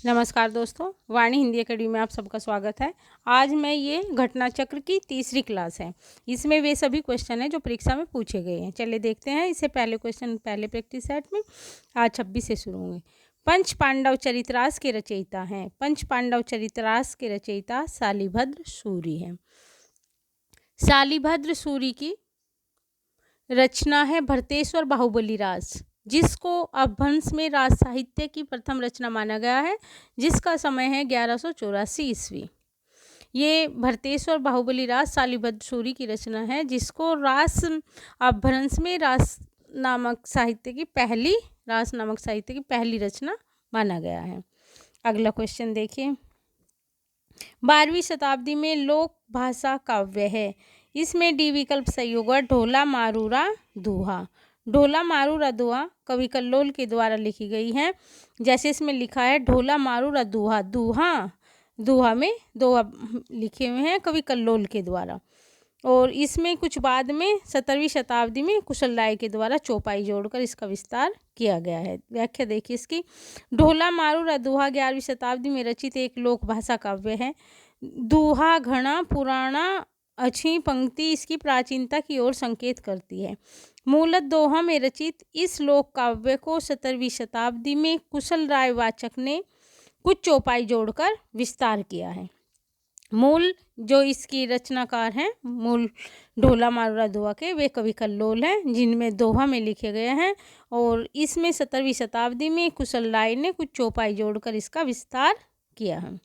नमस्कार दोस्तों, वाणी हिंदी अकेडमी में आप सबका स्वागत है। आज मैं ये घटना चक्र की तीसरी क्लास है। इसमें वे सभी क्वेश्चन हैं जो परीक्षा में पूछे गए हैं। चलिए देखते हैं। इससे पहले क्वेश्चन पहले प्रैक्टिस सेट में आज 26 से शुरू होंगे। पंच पांडव चरितरास के रचयिता हैं। पंच पांडव चरितरास के रचयिता शालिभद्र सूरी हैं। शालिभद्र सूरी की रचना है भरतेश्वर बाहुबली रास, जिसको अपभ्रंश में राज साहित्य की प्रथम रचना माना गया है, जिसका समय है 1184 ईस्वी। ये भरतेश्वर बाहुबली रास शालिभद्र सूरी की रचना है, जिसको रास अपभ्रंश में रास नामक साहित्य की पहली रचना माना गया है। अगला क्वेश्चन देखिए। 12वीं शताब्दी में लोक भाषा काव्य है। इसमें डी विकल्प सही होगा। ढोला मारूरा दोहा। ढोला मारूरा दोहा कवि कल्लोल के द्वारा लिखी गई है। जैसे इसमें लिखा है ढोला मारूरा दोहा, दोहा में दोहा लिखे हुए हैं कवि कल्लोल के द्वारा। और इसमें कुछ बाद में 17वीं शताब्दी में कुशल राय के द्वारा चौपाई जोड़कर इसका विस्तार किया गया है। व्याख्या देखिए इसकी। ढोला मारूरा दोहा 11वीं शताब्दी में रचित एक लोक भाषा काव्य है। दोहा घना पुराना अच्छी पंक्ति इसकी प्राचीनता की ओर संकेत करती है। मूलत दोहा में रचित इस लोक काव्य को 17वीं शताब्दी में कुशल राय वाचक ने कुछ चौपाई जोड़कर विस्तार किया है। मूल जो इसकी रचनाकार हैं, मूल ढोला मारूरा दोहा के, वे कवि कल्लोल हैं, जिनमें दोहा में लिखे गए हैं। और इसमें 17वीं शताब्दी में कुशल राय ने कुछ चौपाई जोड़कर इसका विस्तार किया है।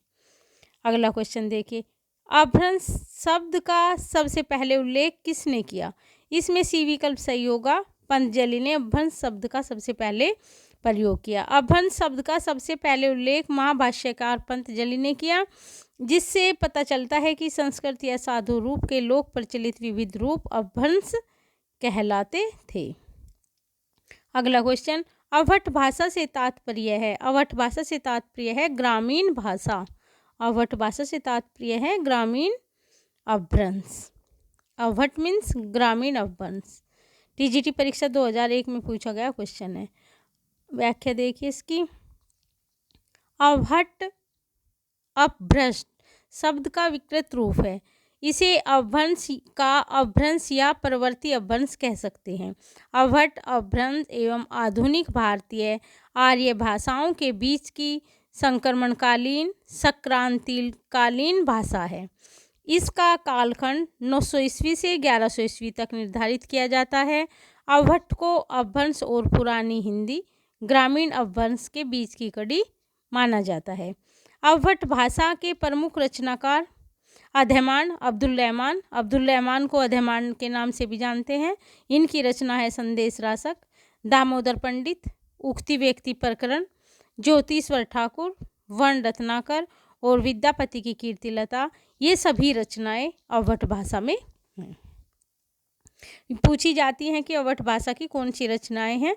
अगला क्वेश्चन देखिए। अपभ्रंश शब्द का सबसे पहले उल्लेख किसने किया? इसमें सी विकल्प सही होगा। पतंजलि ने अपभ्रंश शब्द का सबसे पहले प्रयोग किया। अपभ्रंश शब्द का सबसे पहले उल्लेख महाभाष्यकार पतंजलि ने किया, जिससे पता चलता है कि संस्कृत या साधु रूप के लोक प्रचलित विविध रूप अपभ्रंश कहलाते थे। अगला क्वेश्चन। अवट भाषा से तात्पर्य है। अवट भाषा से तात्पर्य है ग्रामीण भाषा। अवट भाषा से तात्पर्य है ग्रामीण अपभ्रंश। अवट मीन्स ग्रामीण अपभ्रंश। टीजीटी परीक्षा 2001 में पूछा गया क्वेश्चन है। व्याख्या देखिए इसकी। अवट अपभ्रंश शब्द का विकृत रूप है। इसे अपभ्रंश का अपभ्रंश या परवर्ती अपभ्रंश कह सकते हैं। अवट अपभ्रंश एवं आधुनिक भारतीय आर्य भाषाओं के बीच की संक्रमणकालीन संक्रांतिकालीन भाषा है। इसका कालखंड 900 ईस्वी से 1100 ईस्वी तक निर्धारित किया जाता है। अवट को अपभ्रंश और पुरानी हिंदी ग्रामीण अपभ्रंश के बीच की कड़ी माना जाता है। अवट भाषा के प्रमुख रचनाकार अधिमान अब्दुल रहमान को अधिमान के नाम से भी जानते हैं। इनकी रचना है संदेश रासक, दामोदर पंडित, उक्ति व्यक्ति प्रकरण, ज्योतिश्वर ठाकुर, वर्ण रत्नाकर और विद्यापति की कीर्तिलता। ये सभी रचनाएं अवट भाषा में हैं। पूछी जाती हैं कि अवट भाषा की कौन सी रचनाएं हैं।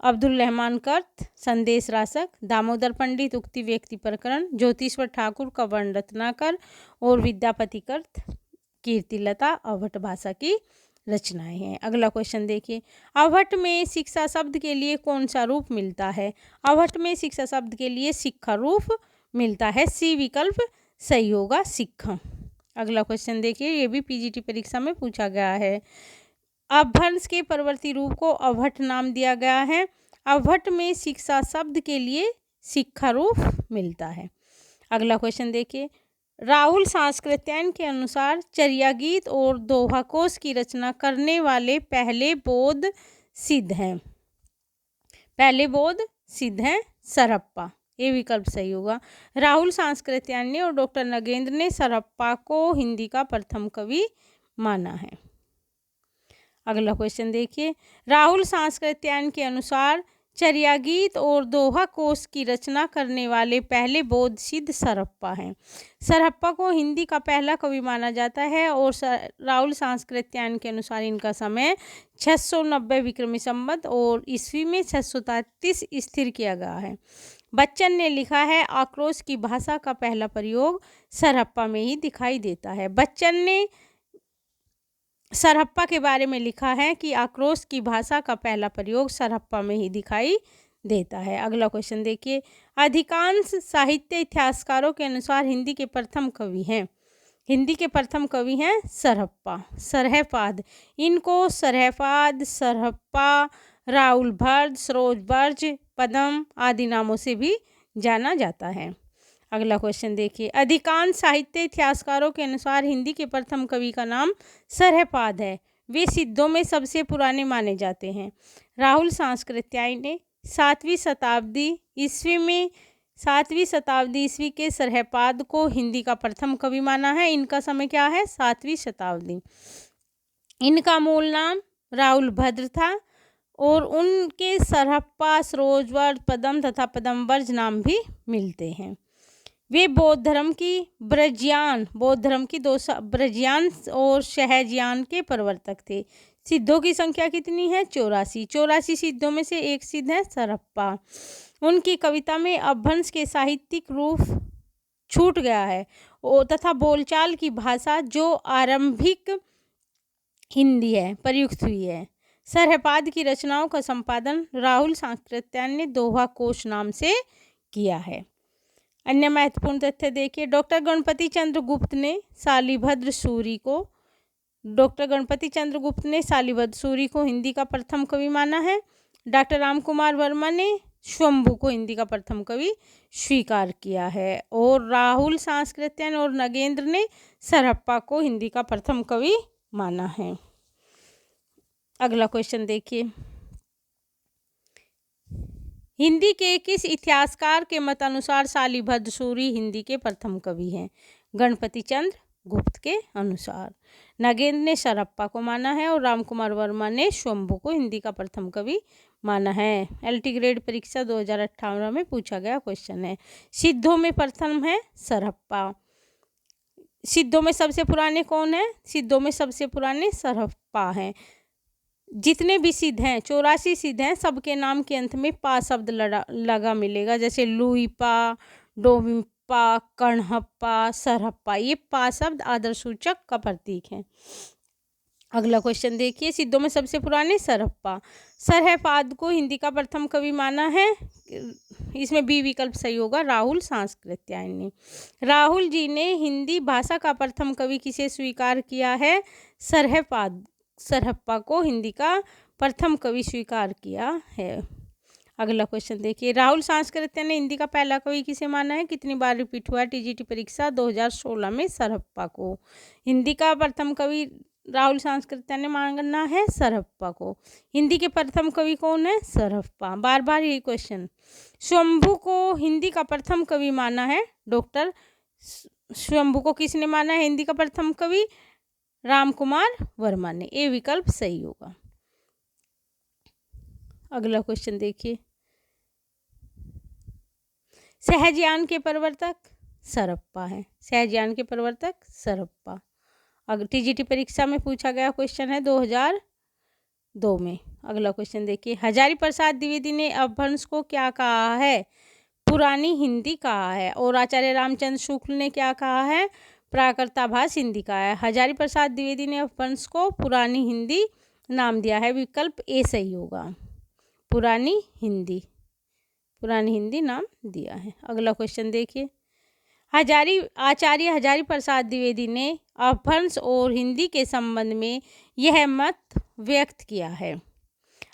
अब्दुल रहमान कर्त संदेश रासक, दामोदर पंडित उक्ति व्यक्ति प्रकरण, ज्योतिश्वर ठाकुर का वर्ण रत्नाकर और विद्यापति कर्त कीर्तिलता अवट भाषा की रचनाएं हैं। अगला क्वेश्चन देखिए। अवट में शिक्षा शब्द के लिए कौन सा रूप मिलता है? अवट में शिक्षा शब्द के लिए शिक्षा रूप मिलता है। सी विकल्प सही होगा, शिक्षा। अगला क्वेश्चन देखिए। ये भी पीजीटी परीक्षा में पूछा गया है। अपभ्रंश के परवर्ती रूप को अवट नाम दिया गया है। अवट में शिक्षा शब्द के लिए शिक्षा रूप मिलता है। अगला क्वेश्चन देखिए। राहुल सांस्कृत्यायन के अनुसार चर्या गीत और दोहा कोश की रचना करने वाले पहले बौद्ध सिद्ध हैं सरहप्पा। ये विकल्प सही होगा। राहुल सांस्कृत्यायन ने और डॉक्टर नगेंद्र ने सरहप्पा को हिंदी का प्रथम कवि माना है। अगला क्वेश्चन देखिए। राहुल सांस्कृत्यायन के अनुसार चर्या गीत और दोहा कोश की रचना करने वाले पहले बौद्ध सिद्ध सरहप्पा हैं। सरहप्पा को हिंदी का पहला कवि माना जाता है और राहुल सांस्कृत्यायन के अनुसार इनका समय 690 विक्रमी संवत और ईस्वी में 633 स्थिर किया गया है। बच्चन ने लिखा है आक्रोश की भाषा का पहला प्रयोग सरहप्पा में ही दिखाई देता है। बच्चन ने सरहप्पा के बारे में लिखा है कि आक्रोश की भाषा का पहला प्रयोग सरहप्पा में ही दिखाई देता है। अगला क्वेश्चन देखिए, अधिकांश साहित्य इतिहासकारों के अनुसार हिंदी के प्रथम कवि हैं। हिंदी के प्रथम कवि हैं सरहपाद। इनको सरहपाद, सरहप्पा, राहुल भद्र, सरोजबर्ज, पद्म आदि नामों से भी जाना जाता है। अगला क्वेश्चन देखिए, अधिकांश साहित्य इतिहासकारों के अनुसार हिंदी के प्रथम कवि का नाम सरहपाद है। वे सिद्धों में सबसे पुराने माने जाते हैं। राहुल सांस्कृत्यायन ने 7वीं शताब्दी ईस्वी के सरहपाद को हिंदी का प्रथम कवि माना है। इनका समय क्या है? 7वीं शताब्दी। इनका मूल नाम राहुल भद्र था और उनके सरहप्पा, सरोजवर्ज, पद्म तथा पद्मवर्ज नाम भी मिलते हैं। वे बौद्ध धर्म की ब्रजियान और सहजियान के प्रवर्तक थे। सिद्धों की संख्या कितनी है? 84। 84 सिद्धों में से एक सिद्ध है सरहप्पा। उनकी कविता में अपभ्रंश के साहित्यिक रूप छूट गया है तथा बोलचाल की भाषा जो आरंभिक हिंदी है प्रयुक्त हुई है। सरहपाद की रचनाओं का संपादन राहुल सांस्कृत्यायन ने दोहा कोश नाम से किया है। अन्य महत्वपूर्ण तथ्य देखिए, डॉक्टर गणपति चंद्र गुप्त ने शालिभद्र सूरी को हिंदी का प्रथम कवि माना है। डॉक्टर राम कुमार वर्मा ने शंभू को हिंदी का प्रथम कवि स्वीकार किया है और राहुल सांस्कृत्यायन और नगेंद्र ने सरहप्पा को हिंदी का प्रथम कवि माना है। अगला क्वेश्चन देखिए, हिंदी के किस इतिहासकार के मत अनुसार शालिभद्र सूरी हिंदी के प्रथम कवि हैं? गणपति चंद्र गुप्त के अनुसार। नगेंद्र ने सरहप्पा को माना है और रामकुमार वर्मा ने शंभू को हिंदी का प्रथम कवि माना है। एलटी ग्रेड परीक्षा 2018 में पूछा गया क्वेश्चन है। सिद्धों में प्रथम है सरहप्पा। सिद्धों में सबसे पुराने कौन है? सिद्धों में सबसे पुराने सरहप्पा हैं। जितने भी सिद्ध हैं 84 सिद्ध हैं, सबके नाम के अंत में पा शब्द लगा मिलेगा, जैसे लुईपा, डोमिपा, कणहप्पा, सरहप्पा। ये पा शब्द आदर सूचक का प्रतीक है। अगला क्वेश्चन देखिए, सिद्धों में सबसे पुराने सरहप्पा। सरहपाद को हिंदी का प्रथम कवि माना है। इसमें बी विकल्प सही होगा, राहुल सांस्कृत्यायन ने। राहुल जी ने हिंदी भाषा का प्रथम कवि किसे स्वीकार किया है? सरहप्पा को हिंदी का प्रथम कवि स्वीकार किया है। अगला क्वेश्चन देखिए, राहुल सांस्कृत्यायन ने हिंदी का पहला कवि किसे माना है? कितनी बार रिपीट हुआ टीजीटी परीक्षा 2016 में? सरहप्पा को। हिंदी का प्रथम कवि राहुल सांस्कृत्यायन ने माना है सरहप्पा को। हिंदी के प्रथम कवि कौन है? सरहप्पा। बार बार यही क्वेश्चन। शंभू को हिंदी का प्रथम कवि माना है डॉक्टर शंभू को किसने माना है हिंदी का प्रथम कवि? रामकुमार वर्मा ने। ए विकल्प सही होगा। अगला क्वेश्चन देखिए, सहजयान के प्रवर्तक सरहप्पा है। सहजयान के प्रवर्तक सरहप्पा। अगर टीजीटी परीक्षा में पूछा गया क्वेश्चन है 2002 में। अगला क्वेश्चन देखिए, हजारी प्रसाद द्विवेदी ने अपभ्रंश को क्या कहा है? पुरानी हिंदी कहा है। और आचार्य रामचंद्र शुक्ल ने क्या कहा है? प्राकृताभास हिंदी कहा है। हजारी प्रसाद द्विवेदी ने अपभ्रंश को पुरानी हिंदी नाम दिया है। विकल्प ए सही होगा, पुरानी हिंदी नाम दिया है। अगला क्वेश्चन देखिए, आचार्य हजारी प्रसाद द्विवेदी ने अपभ्रंश और हिंदी के संबंध में यह मत व्यक्त किया है।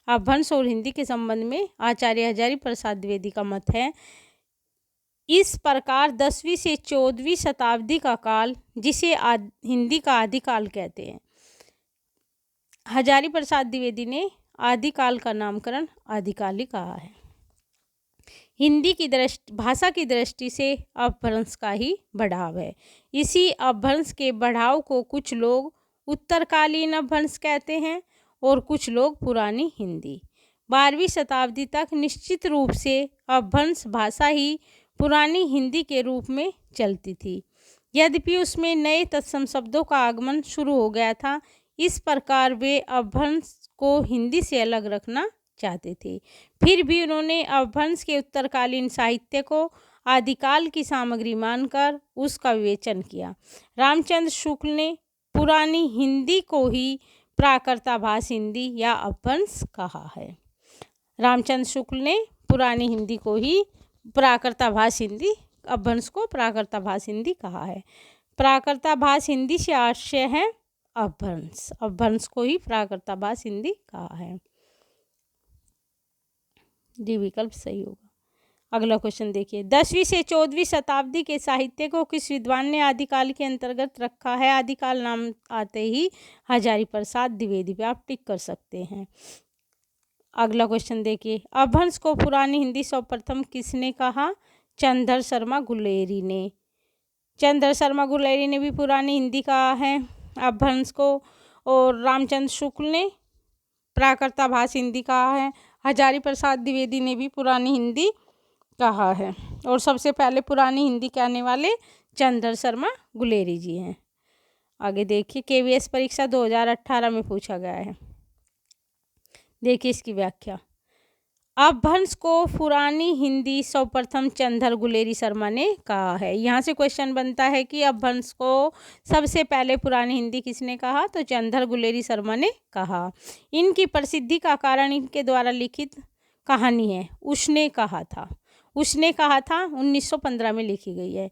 अपभ्रंश और हिंदी के संबंध में आचार्य हजारी प्रसाद द्विवेदी का मत है, इस प्रकार 10वीं से 14वीं शताब्दी का काल, जिसे हिंदी का आदिकाल कहते हैं, हजारी प्रसाद द्विवेदी ने आदिकाल का नामकरण आदिकाल ही कहा है। हिंदी की भाषा की दृष्टि से अपभ्रंश का ही बढ़ाव है। इसी अपभ्रंश के बढ़ाव को कुछ लोग उत्तरकालीन अपभ्रंश कहते हैं और कुछ लोग पुरानी हिंदी। 12वीं शताब्दी तक निश्चित रूप से अपभ्रंश भाषा ही पुरानी हिंदी के रूप में चलती थी, यद्यपि उसमें नए तत्सम शब्दों का आगमन शुरू हो गया था। इस प्रकार वे अपभ्रंश को हिंदी से अलग रखना चाहते थे। फिर भी उन्होंने अपभ्रंश के उत्तरकालीन साहित्य को आदिकाल की सामग्री मानकर उसका विवेचन किया। रामचंद्र शुक्ल ने पुरानी हिंदी को ही प्राकृताभास हिंदी या अपभ्रंश कहा है। रामचंद्र शुक्ल ने पुरानी हिंदी को ही प्राकृताभास हिंदी, अपभ्रंश को प्राकृताभास हिंदी कहा है। प्राकृताभास हिंदी से आशय है अपभ्रंश, अपभ्रंश को ही प्राकृताभास हिंदी कहा है। डी विकल्प सही होगा। अगला क्वेश्चन देखिए, 10वीं से 14वीं शताब्दी के साहित्य को किस विद्वान ने आदिकाल के अंतर्गत रखा है? आदिकाल नाम आते ही हजारी प्रसाद द्विवेदी पे आप टिक कर सकते हैं। अगला क्वेश्चन देखिए, अपभ्रंश को पुरानी हिंदी सर्वप्रथम किसने कहा? चंद्र शर्मा गुलेरी ने। चंद्र शर्मा गुलेरी ने भी पुरानी हिंदी कहा है अपभ्रंश को, और रामचंद्र शुक्ल ने प्राकृताभास हिंदी कहा है। हजारी प्रसाद द्विवेदी ने भी पुरानी हिंदी कहा है, और सबसे पहले पुरानी हिंदी कहने वाले चंद्र शर्मा गुलेरी जी हैं। आगे देखिए, केवीएस परीक्षा 2018 में पूछा गया है। देखिए इसकी व्याख्या, अपभ्रंश को पुरानी हिंदी सर्वप्रथम चंद्र गुलेरी शर्मा ने कहा है। यहाँ से क्वेश्चन बनता है कि अपभ्रंश को सबसे पहले पुरानी हिंदी किसने कहा? तो चंद्र गुलेरी शर्मा ने कहा। इनकी प्रसिद्धि का कारण इनके द्वारा लिखित कहानी है उसने कहा था। उसने कहा था 1915 में लिखी गई है।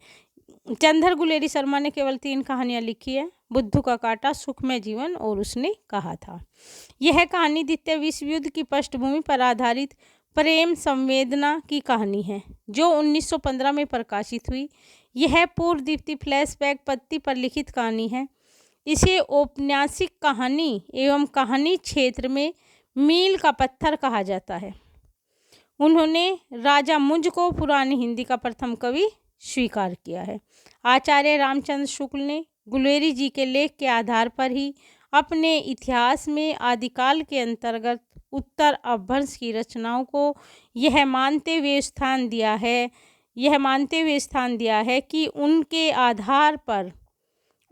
चंद्र गुलेरी शर्मा ने केवल 3 कहानियाँ लिखी है, बुद्धू का कांटा, सुखमय जीवन और उसने कहा था। यह कहानी द्वितीय विश्व युद्ध की पृष्ठभूमि पर आधारित प्रेम संवेदना की कहानी है जो 1915 में प्रकाशित हुई। यह पूर्व द्वितीय फ्लैशबैक पद्धति पर लिखित कहानी है। इसे औपन्यासिक कहानी एवं कहानी क्षेत्र में मील का पत्थर कहा जाता है। उन्होंने राजा मुंज को पुरानी हिंदी का प्रथम कवि स्वीकार किया है। आचार्य रामचंद्र शुक्ल ने गुलेरी जी के लेख के आधार पर ही अपने इतिहास में आदिकाल के अंतर्गत उत्तर अपभ्रंश की रचनाओं को यह मानते हुए स्थान दिया है कि उनके आधार पर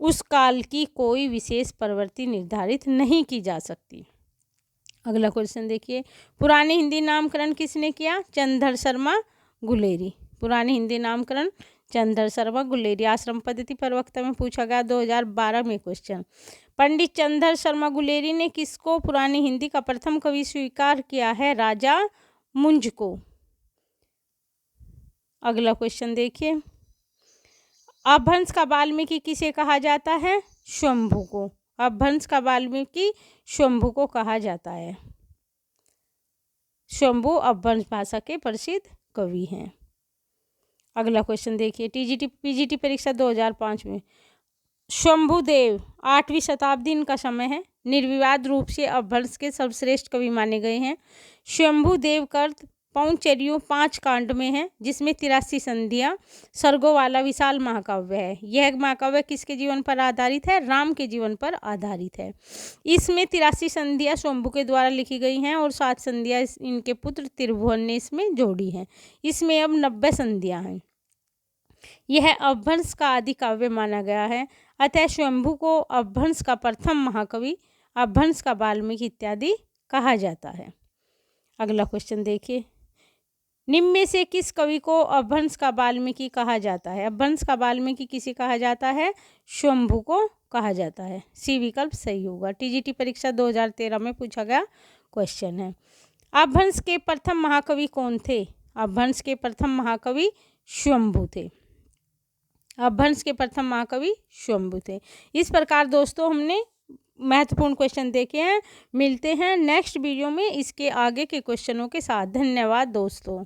उस काल की कोई विशेष प्रवृत्ति निर्धारित नहीं की जा सकती। अगला क्वेश्चन देखिए, पुरानी हिंदी नामकरण किसने किया? चंद्र शर्मा गुलेरी। पुरानी हिंदी नामकरण चंद्र शर्मा गुलेरी। आश्रम पद्धति प्रवक्ता में पूछा गया 2012 में क्वेश्चन। पंडित चंद्र शर्मा गुलेरी ने किसको पुरानी हिंदी का प्रथम कवि स्वीकार किया है? राजा मुंज को। अगला क्वेश्चन देखिए, अपभ्रंश का वाल्मीकि किसे कहा जाता है? शंभू को। अपभ्रंश का वाल्मीकि शंभू को कहा जाता है। शंभू अपभ्रंश भाषा के प्रसिद्ध कवि हैं। अगला क्वेश्चन देखिए, टीजीटी पीजीटी परीक्षा 2005 में शंभुदेव 8वीं शताब्दी इनका समय है, निर्विवाद रूप से अपभ्रंश के सर्वश्रेष्ठ कवि माने गए हैं। शंभुदेव कृत पांचचर्यों 5 कांड में है, जिसमें 83 संधियाँ सर्गों वाला विशाल महाकाव्य है। यह महाकाव्य किसके जीवन पर आधारित है? राम के जीवन पर आधारित है। इसमें 83 संधियाँ शंभु के द्वारा लिखी गई हैं और 7 संधियाँ इनके पुत्र त्रिभुवन ने इसमें जोड़ी हैं। इसमें अब 90 संधियाँ हैं। यह अपभ्रंश का आदि काव्य माना गया है। अतः शंभु को अपभ्रंश का प्रथम महाकवि, अपभ्रंश का वाल्मीकि इत्यादि कहा जाता है। अगला क्वेश्चन देखिए, निम्न में से किस कवि को अपभ्रंश का वाल्मीकि कहा जाता है? अपभ्रंश का वाल्मीकि किसे कहा जाता है? शंभु को कहा जाता है। सी विकल्प सही होगा। टीजीटी परीक्षा 2013 में पूछा गया क्वेश्चन है। अपभ्रंश के प्रथम महाकवि कौन थे? अपभ्रंश के प्रथम महाकवि शंभु थे। अपभ्रंश के प्रथम महाकवि शंभु थे। इस प्रकार दोस्तों हमने महत्वपूर्ण क्वेश्चन देखे हैं। मिलते हैं नेक्स्ट वीडियो में इसके आगे के क्वेश्चनों के साथ। धन्यवाद दोस्तों।